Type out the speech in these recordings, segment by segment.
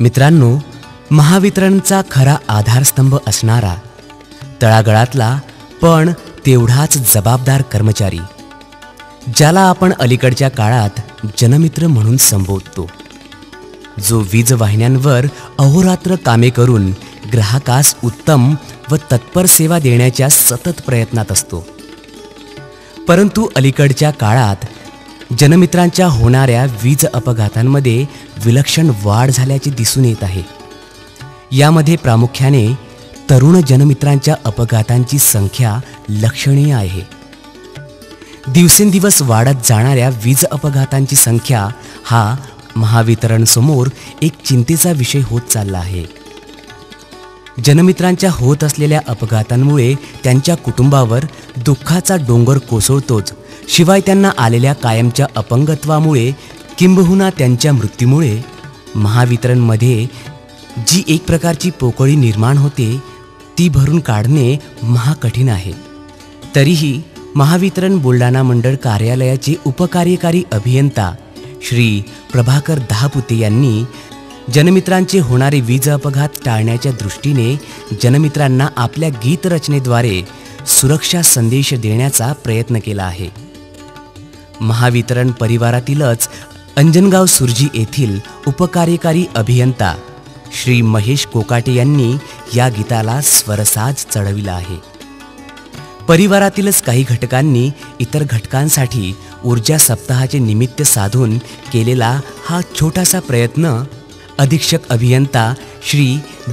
मित्रांनो, महावितरणचा खरा आधारस्तंभ असणारा तळागाळातला पण तेवढाच जबाबदार कर्मचारी, ज्याला आपण अलीकडच्या काळात जनमित्र म्हणून संबोधतो, जो वीज वाहिन्यांवर अहोरात्र कामे करून ग्राहकास उत्तम व तत्पर सेवा देण्याच्या सतत प्रयत्नात असतो. परंतु अलीकडच्या काळात जनमित्रांच्या होणाऱ्या वीज अपघातांमध्ये विलक्षण वाढ झाल्याचे दिसून येत आहे. यामध्ये प्रामुख्याने तरुण जनमित्रांच्या अपघातांची संख्या लक्षणीय आहे. दिवसेंदिवस वाढत जाणाऱ्या वीज अपघातांची संख्या हा महावितरणसमोर एक चिंतेचा विषय होत चालला आहे. जनमित्रांच्या होत असलेल्या अपघातांमुळे त्यांच्या कुटुंबावर दुःखाचा डोंगर कोसळतोच, शिवाय त्यांना आलेल्या कायमच्या अपंगत्वामुळे किंबहुना त्यांच्या मृत्यूमुळे महावितरणमध्ये जी एक प्रकारची पोकळी निर्माण होते ती भरून काढणे महाकठीण आहे. तरीही महावितरण बुलढाणा मंडळ कार्यालयाचे उपकार्यकारी अभियंता श्री प्रभाकर दहापुते यांनी जनमित्रांचे होणारे वीज अपघात टाळण्याच्या दृष्टीने जनमित्रांना आपल्या गीतरचनेद्वारे सुरक्षा संदेश देण्याचा प्रयत्न केला आहे. महावितरण परिवारातीलच अंजनगाव सुरजी येथील उपकार्यकारी अभियंता श्री महेश कोकाटे यांनी या गीताला स्वरसाज चढविला आहे. परिवारातीलच काही घटकांनी इतर घटकांसाठी ऊर्जा सप्ताहाचे निमित्त साधून केलेला हा छोटासा प्रयत्न अधीक्षक अभियंता श्री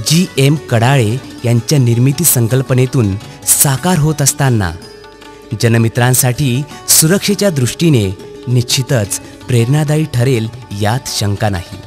जी.एम. कडाळे यांच्या निर्मिती संकल्पनेतून साकार होत असताना जनमित्रांसाठी सुरक्षेच्या दृष्टीने निश्चितच प्रेरणादायी ठरेल यात शंका नाही.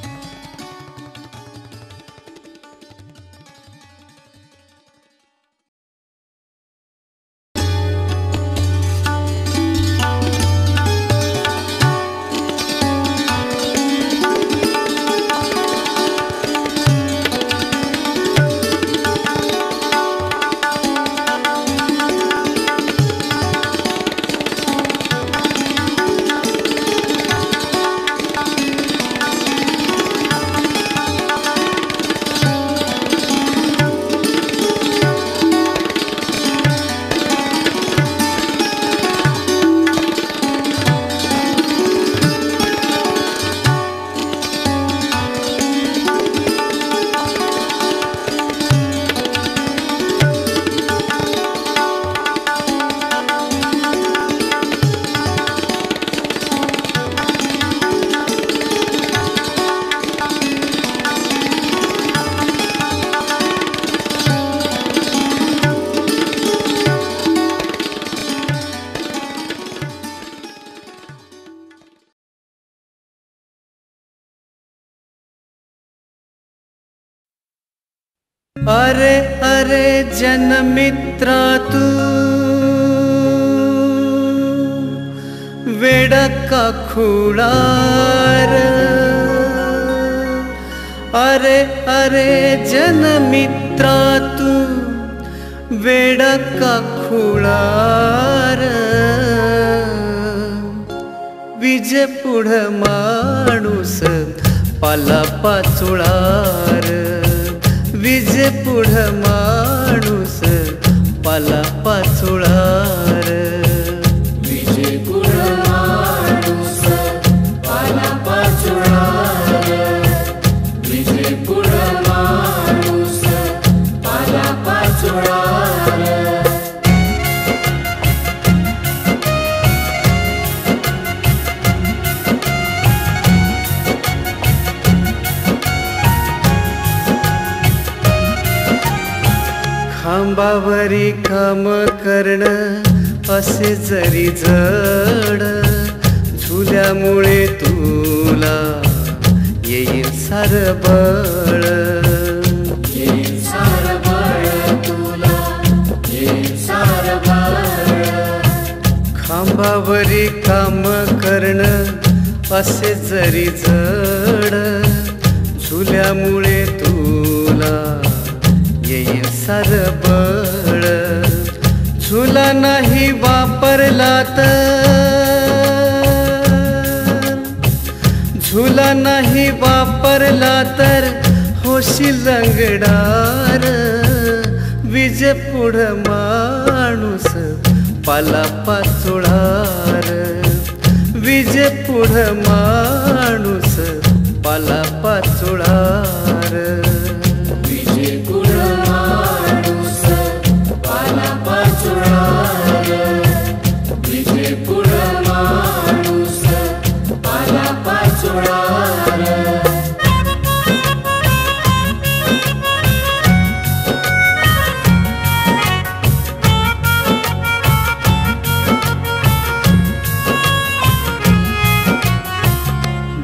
अरे अरे जनमित्रा तू वेडा का खुळार, अरे अरे जनमित्रा तू वेडा का खुळार, विजे पुढ माणूस पाला पाचोळार, विजे पुढ माणूस पाला पाचोळार, विजे पुढ माणूस पाला पाचोळार, विजे पुढ माणूस पाला पाचोळार. खांबावरी काम करणं असे जरी जड, झुल्यामुळे तुला येईल सार बळ, येईल सार बळ तुला, येईल सार बळ. खांबावरी काम करणं असे जरी जड, झुल्यामुळे तुला येईल सार बळ. झुला नाही वापरला तर, झुला नाही वापरला तर होशील रंगडार विजे पुढ माणूस पाला पाचोळार विजे पुढ माणूस पाला पाचोळार विजे पुढ माणूस पाला पाचोळार विजे पुढ माणूस पाला पाचोळार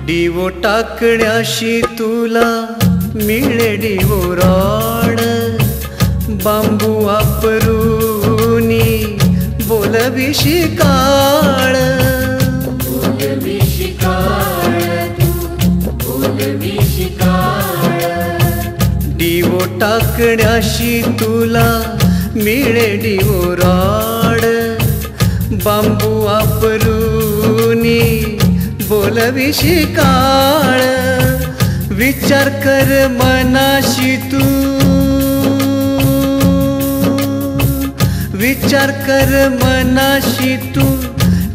डिवो टाकण्याशी तुला मिळे डिवो रॉड बांबू वापरूनी बोलविशी काळ बोलविशी काळ तू बोलविशी काळ डिवो टाकण्याशी तुला मिळे डिवो रॉड बांबू वापरूनी बोलविशी काळ विचार कर मनाशी तू विचार कर मनाशी तू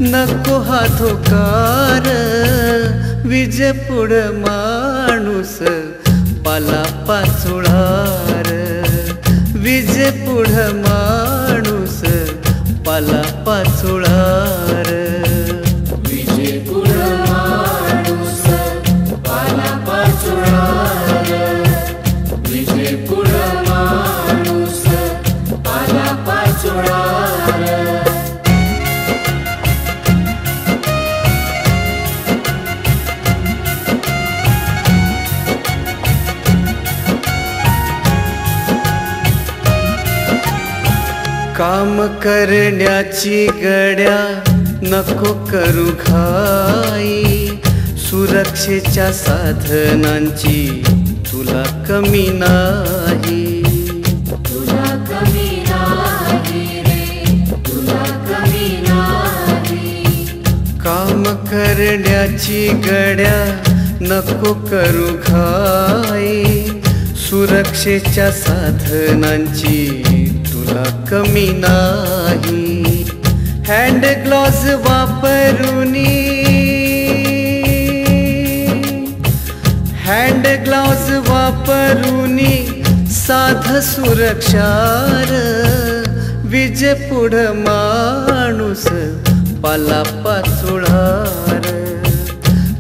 नको हा धोकार विजे पुढ माणूस पाला पाचोळार विजे पुढ माणूस पाला पाचोळार विजे पुढ माणूस पाला पाचोळार विजे पुढ माणूस पाला पाचोळार काम करण्याची गड्या नको करू घाई सुरक्षेच्या साधनांची तुला कमी नाही तुला कमी नाही रे तुला कमी नाही काम करण्याची गड्या नको करू घाई सुरक्षेच्या साधनांची तुला कमी नाही हँड ग्लोव्ज वापरूनी हँड ग्लोव्ज वापरूनी साध सुरक्षार विजे पुढ माणूस पाला पाचोळार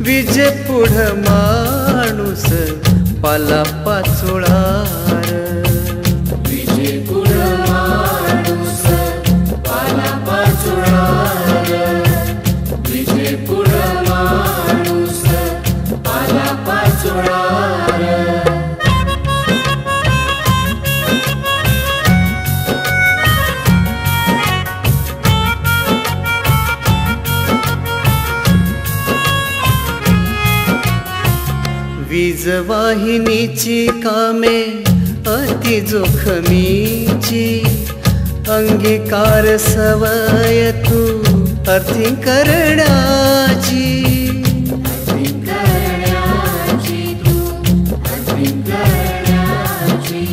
विजे पुढ माणूस पाला पाचोळार विजे पुढ माणूस पाला पाचोळार विजे पुढ माणूस पाला पाचोळार वीज वाहिनीची कामे अति जोखमीची अंगीकार सवय तू अर्थिंग करण्याची अर्थिंग करण्याची तू अर्थिंग करण्याची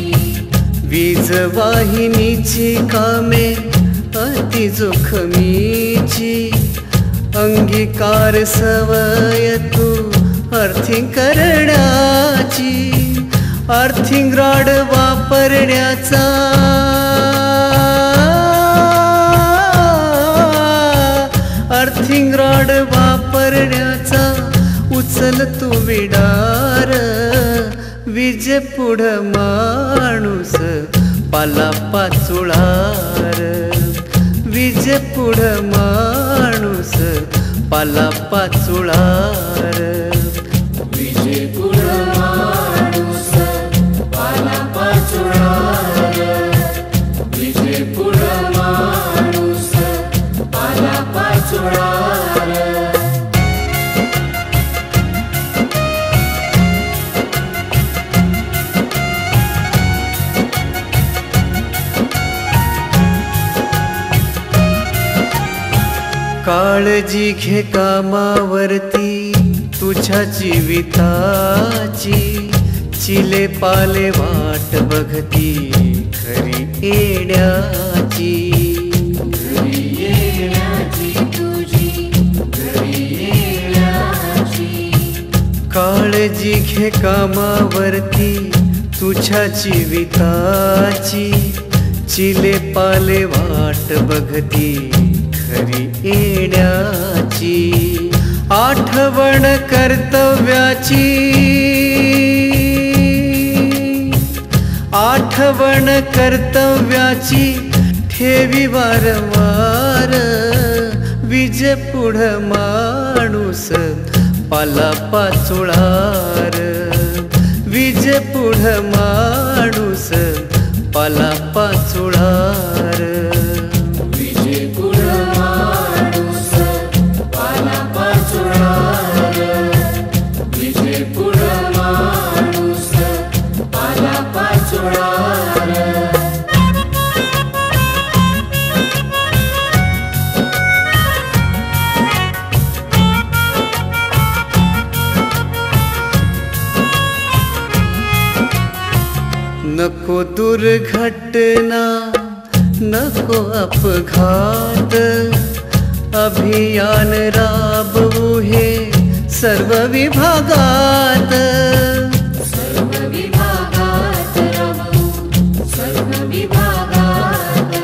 वीज वाहिनीची कामे अति जोखमीची अंगीकार सवय तू अर्थिंग करण्याची अर्थिंग रॉड वापरण्याचा अर्थिंग रॉड वापरण्याचा उचल तू विडार विजे पुढ माणूस पाला पाचोळार विजे पुढ माणूस पाला पाचोळार विजे पुढ माणूस पाला पाचोळार विजे पुढ माणूस पाला पाचोळार काळजी घे कामावरती तुझ्या जीविताची चिले पाले वाट बघती खरी येण्याची. घरी येण्याची तुझी घरी येण्याची. काळजी घे कामावरती तुझ्या जीविताची. चिले पाले वाट बघती खरी येण्याची. आठवण कर्तव्याची आठवण कर्तव्याची ठेवी वारंवार. विजे पुढ माणूस पाला पाचोळार. विजे पुढ माणूस पाला पाचोळार. विजे पुढ माणूस पाला पाचोळार. विजे पुढ माणूस पाला पाचोळार. नको दुर्घटना नको अपघात. अभियान राबवू हे सर्व विभागात. सर्व विभागात राबवू सर्व विभागात.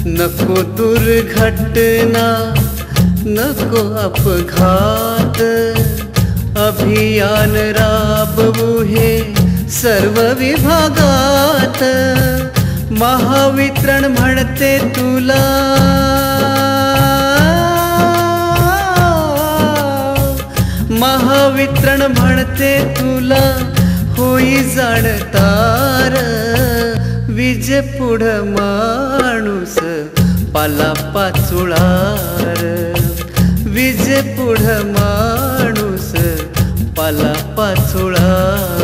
नको दुर्घटना नको अपघात. अभियान राबवू हे सर्व विभागात. महावितरण म्हणते तुला महावितरण म्हणते तुला होई जाणतार. विजे पुढ माणूस पाला पाचोळार. विजे पुढ माणूस पाला पाचोळार.